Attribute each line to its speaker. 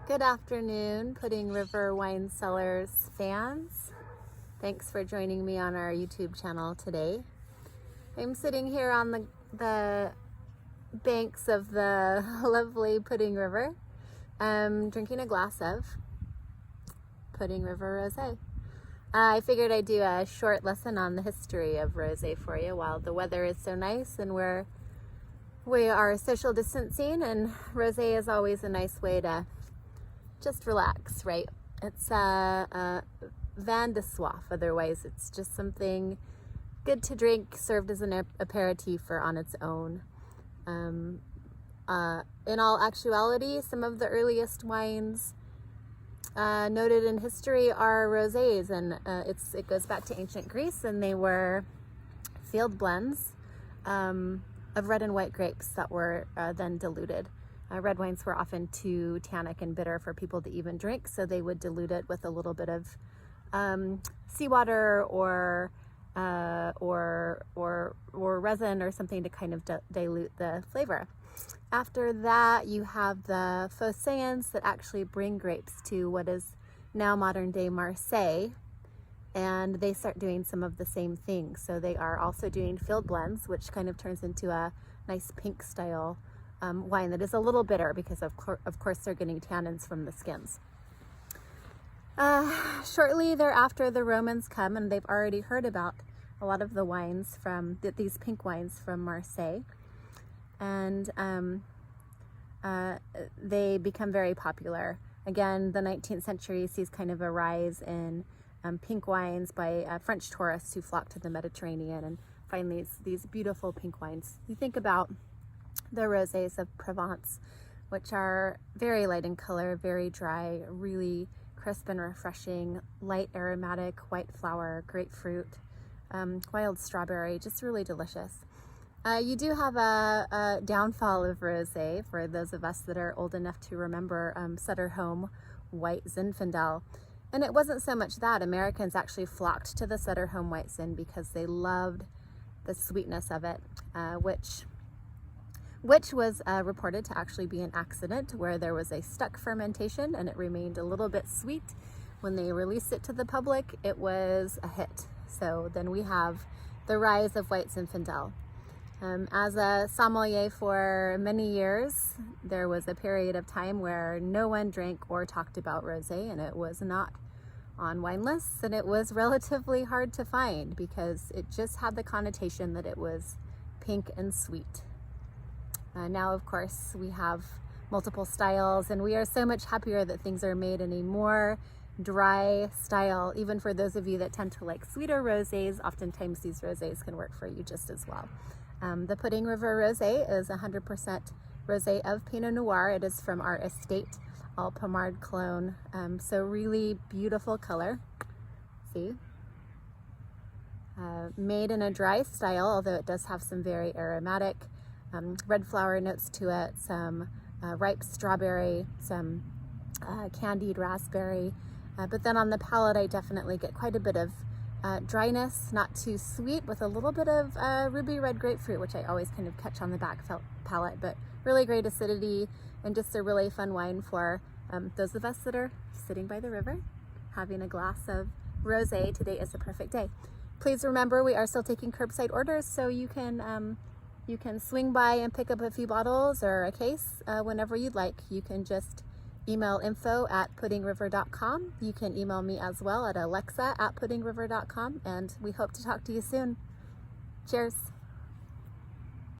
Speaker 1: Good afternoon, Pudding River Wine Cellars fans. Thanks for joining me on our YouTube channel today. I'm sitting here on the banks of the lovely Pudding River, drinking a glass of Pudding River Rosé. I figured I'd do a short lesson on the history of rosé for you while the weather is so nice and we are social distancing, and rosé is always a nice way to just relax, right? It's vin de soif, otherwise it's just something good to drink, served as an aperitif or on its own. In all actuality, some of the earliest wines noted in history are rosés, and it goes back to ancient Greece, and they were field blends of red and white grapes that were then diluted. Red wines were often too tannic and bitter for people to even drink, so they would dilute it with a little bit of seawater or resin or something to kind of dilute the flavor. After that, you have the Phocéans that actually bring grapes to what is now modern day Marseille, and they start doing some of the same things. So they are also doing field blends, which kind of turns into a nice pink style wine that is a little bitter because of course they're getting tannins from the skins. Shortly thereafter, the Romans come, and they've already heard about a lot of the wines from these pink wines from Marseille, and they become very popular. Again, the 19th century sees kind of a rise in pink wines by French tourists who flock to the Mediterranean and find these beautiful pink wines. You think about the rosés of Provence, which are very light in color, very dry, really crisp and refreshing, light aromatic, white flower, grapefruit, wild strawberry, just really delicious. You do have a downfall of rosé for those of us that are old enough to remember Sutter Home White Zinfandel. And it wasn't so much that. Americans actually flocked to the Sutter Home White Zin because they loved the sweetness of it, which was reported to actually be an accident where there was a stuck fermentation and it remained a little bit sweet. When they released it to the public, it was a hit. So then we have the rise of White Zinfandel. As a sommelier for many years, there was a period of time where no one drank or talked about rosé, and it was not on wine lists, and it was relatively hard to find because it just had the connotation that it was pink and sweet. Now, of course, we have multiple styles, and we are so much happier that things are made in a more dry style. Even for those of you that tend to like sweeter rosés, oftentimes these rosés can work for you just as well. The Pudding River Rosé is 100% rosé of Pinot Noir. It is from our estate, all Pommard clone. So really beautiful color. See? Made in a dry style, although it does have some very aromatic red flower notes to it, some ripe strawberry, some candied raspberry. But then on the palate, I definitely get quite a bit of dryness, not too sweet, with a little bit of ruby red grapefruit, which I always kind of catch on the back palate, but really great acidity and just a really fun wine for those of us that are sitting by the river, having a glass of rosé. Today is a perfect day. Please remember, we are still taking curbside orders, so you can swing by and pick up a few bottles or a case whenever you'd like. You can just email info@puddingriver.com. You can email me as well at alexa@puddingriver.com, and we hope to talk to you soon. Cheers.